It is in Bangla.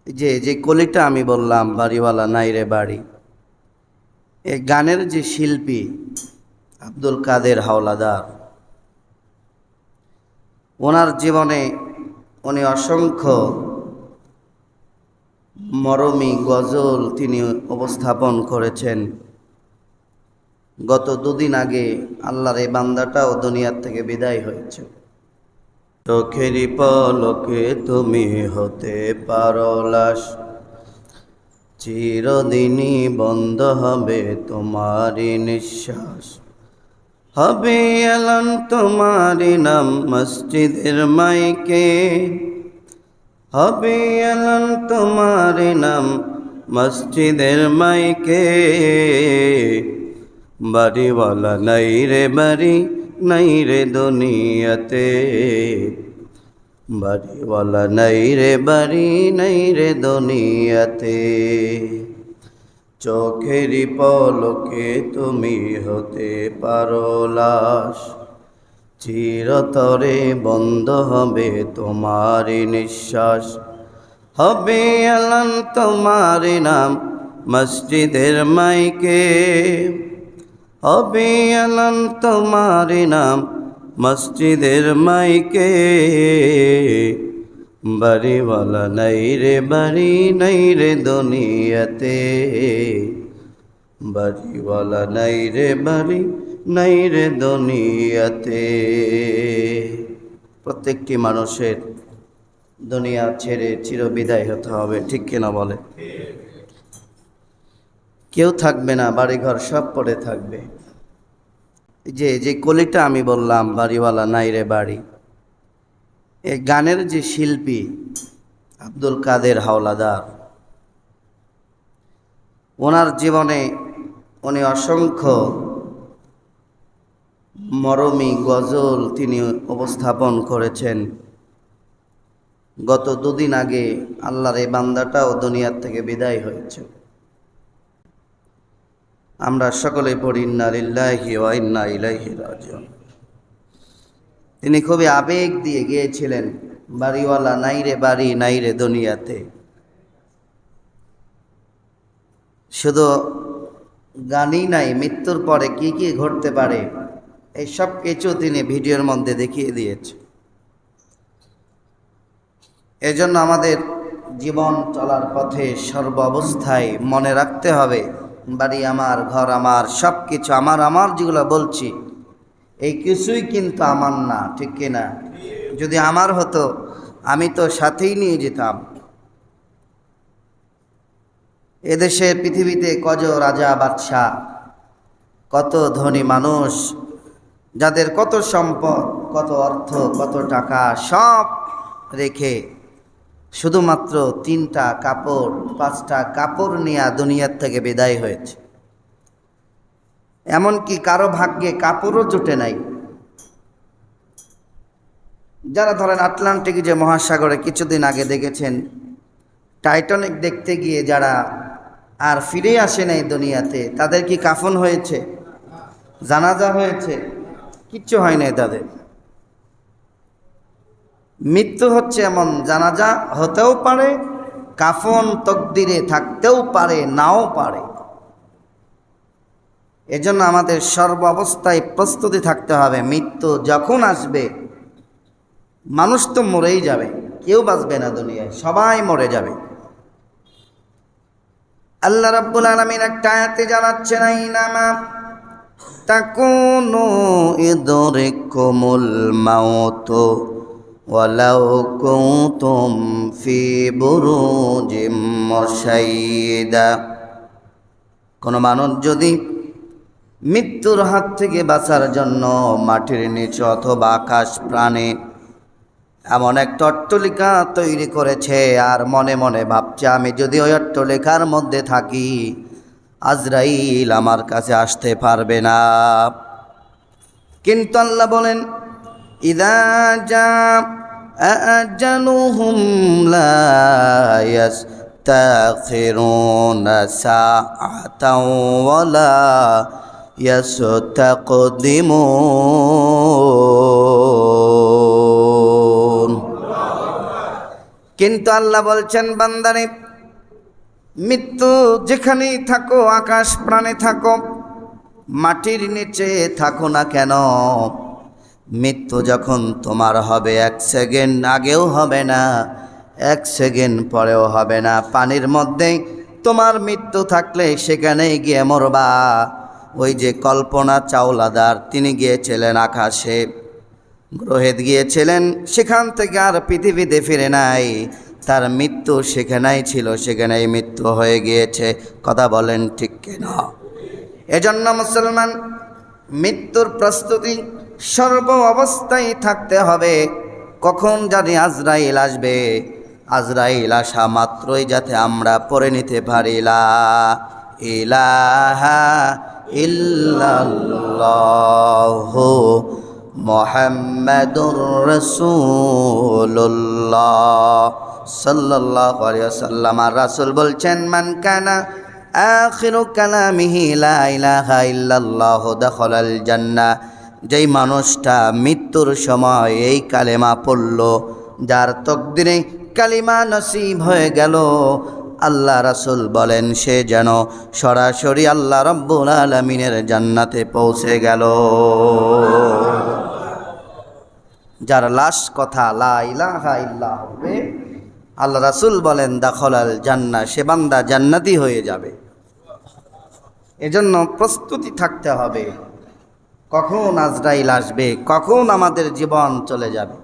যে কলিটা আমি বললাম বাড়িওয়ালা নাই রে বাড়ি, এই গানের যে শিল্পী আব্দুল কাদের হাওলাদার, ওনার জীবনে উনি অসংখ্য মরমী গজল তিনি উপস্থাপন করেছেন। গত দুদিন আগে আল্লাহর এই বান্দাটাও দুনিয়ার থেকে বিদায় হয়েছে। চোখেরই পলকে তুমি হতে পারো লাশ, চিরদিনই বন্ধ হবে তোমারই নিঃশ্বাস। হবে এলান তোমারই নাম মসজিদের মাইকে, হবে এলান তোমারই নাম মসজিদের মাইকে। বাড়িওয়ালা নাই রে বাড়ি, নাই রে দুনিয়াতে, বাড়িওয়ালা নাই রে বাড়ি, নাই রে দুনিয়াতে। চোখেরই পলকে তুমি হতে পারো লাশ, চিরতরে বন্ধ হবে তোমারই নিঃশ্বাস। হবে এলান তোমারই নাম মসজিদের মাইকে, হবে এলান তোমারই নাম মসজিদের মাইকে। বাড়িওয়ালা নাই রে বাড়ি, নাই রে দুনিয়াতে, বাড়িওয়ালা নাই রে বাড়ি, নাই রে দুনিয়াতে। প্রত্যেকটি মানুষের দুনিয়া ছেড়ে চিরবিদায় হতে হবে, ঠিক কিনা বলে? কেউ থাকবে না, বাড়িঘর সব পড়ে থাকবে। যে কলিটা আমি বললাম বাড়িওয়ালা নাই রে বাড়ি, এই গানের যে শিল্পী আব্দুল কাদের হাওলাদার, ওনার জীবনে উনি অসংখ্য মরমী গজল তিনি উপস্থাপন করেছেন। গত দুদিন আগে আল্লাহর এই বান্দাটাও দুনিয়ার থেকে বিদায় হয়েছে। আমরা সকলে পড়ি ইন্না লিল্লাহি ওয়া ইন্না ইলাইহি রাজিউন। তিনি খুবই আবেগ দিয়ে গিয়েছিলেন, বাড়িওয়ালা নাই রে বাড়ি, নাই রে দুনিয়াতে। শুধু গানই নাই, মৃত্যুর পরে কি কি ঘটতে পারে এই সব কিছু তিনি ভিডিওর মধ্যে দেখিয়ে দিয়েছে। এজন্য আমাদের জীবন চলার পথে সর্ব অবস্থায় মনে রাখতে হবে, বাড়ি আমার, ঘর আমার, সব কিছু আমার, আমার যেগুলো বলছি এই কিছুই কিন্তু আমার না, ঠিক কিনা? যদি আমার হতো আমি তো সাথেই নিয়ে যেতাম। এদেশের পৃথিবীতে কত রাজা বাদশাহ, কত ধনী মানুষ, যাদের কত সম্পদ, কত অর্থ, কত টাকা, সব রেখে শুধুমাত্র 3টা কাপড় 5টা কাপড় নিয়ে দুনিয়ার থেকে বিদায় হয়েছে। এমনকি কারো ভাগ্যে কাপড়ও জুটে নাই। যারা ধরেন আটলান্টিক যে মহাসাগরে কিছুদিন আগে দেখেছেন টাইটানিক দেখতে গিয়ে যারা আর ফিরে আসে নাই দুনিয়াতে, তাদের কি কাফন হয়েছে? জানাজা হয়েছে? কিচ্ছু হয় নাই তাদের। মৃত্যু হচ্ছে এমন, জানাজা হতেও পারে, কাফন তকদিরে থাকতেও পারে, নাও পারে। এজন্য আমাদের সর্ব অবস্থায় প্রস্তুতি থাকতে হবে। মৃত্যু যখন আসবে, মানুষ তো মরেই যাবে, কেউ বাঁচবে না দুনিয়ায়, সবাই মরে যাবে। আল্লাহ রাব্বুল আলামিন একটা আয়াতে জানাচ্ছেন, আইনামা তাকুনু ইদরিকুমুল মাউত ওয়ালাউ কুনতুম ফি বুরুজিম মুশাইয়্যিদা। কোন মানুষ যদি মৃত্যুর হাত থেকে বাঁচার জন্য মাটির নিচে অথবা আকাশ প্রাণে এমন একটা অট্টালিকা তৈরি করেছে আর মনে মনে ভাবছে আমি যদি ওই অট্টালিকার মধ্যে থাকি আজরাইল আমার কাছে আসতে পারবে না। কিন্তু আল্লাহ বলেন, ইযা জাআ আজালুহুম লা ইস্তাখিরুনা সাআতাও ওয়ালা ইয়াস্তাকদিমুন। কিন্তু আল্লাহ বলছেন, বান্দারে মৃত্যু যেখানেই থাকো, আকাশ প্রাণে থাকো, মাটির নিচে থাকো না কেন, মৃত্যু যখন তোমার হবে 1 সেকেন্ড আগেও হবে না, 1 সেকেন্ড পরেও হবে না। পানির মধ্যে তোমার মৃত্যু থাকলে সেখানেই গিয়ে মরবা। ওই যে কল্পনা চাওলাদার, তিনি গিয়েছিলেন আকাশে, গ্রহে গিয়েছিলেন, সেখান থেকে আর পৃথিবীতে ফিরে নাই। তার মৃত্যু সেখানেই ছিল, সেখানেই মৃত্যু হয়ে গিয়েছে। কথা বলেন ঠিক কিনা? এজন্য মুসলমান মৃত্যুর প্রস্তুতি সর্ব অবস্থায় থাকতে হবে। কখন জানি আজরাইল আসবে, আজরাইল আসা মাত্রই যাতে আমরা পড়ে নিতে পারি লা ইলাহা ইল্লাল্লাহু মুহাম্মাদুর রাসূলুল্লাহ সাল্লাল্লাহু আলাইহি ওয়াসাল্লাম। আর রাসূল বলছেন, মান কানা আখিরু কালামিহি লা ইলাহা ইল্লাল্লাহ দাখালাল জান্নাহ। যেই মানুষটা মৃত্যুর সময় এই কালেমা পড়ল, যার তকদিরে কালিমা নসিব হয়ে গেল, আল্লাহ রাসূল বলেন সে যেন সরাসরি আল্লাহ রাব্বুল আলামিনের জান্নাতে পৌঁছে গেল। যার লাশ কথা লা ইলাহা ইল্লাল্লাহ হবে, আল্লাহ রাসূল বলেন দাখালাল জান্নাহ, সে বান্দা জান্নাতি হয়ে যাবে। এজন্য প্রস্তুতি থাকতে হবে, কখন আজরাইল আসবে, কখন আমাদের জীবন চলে যাবে।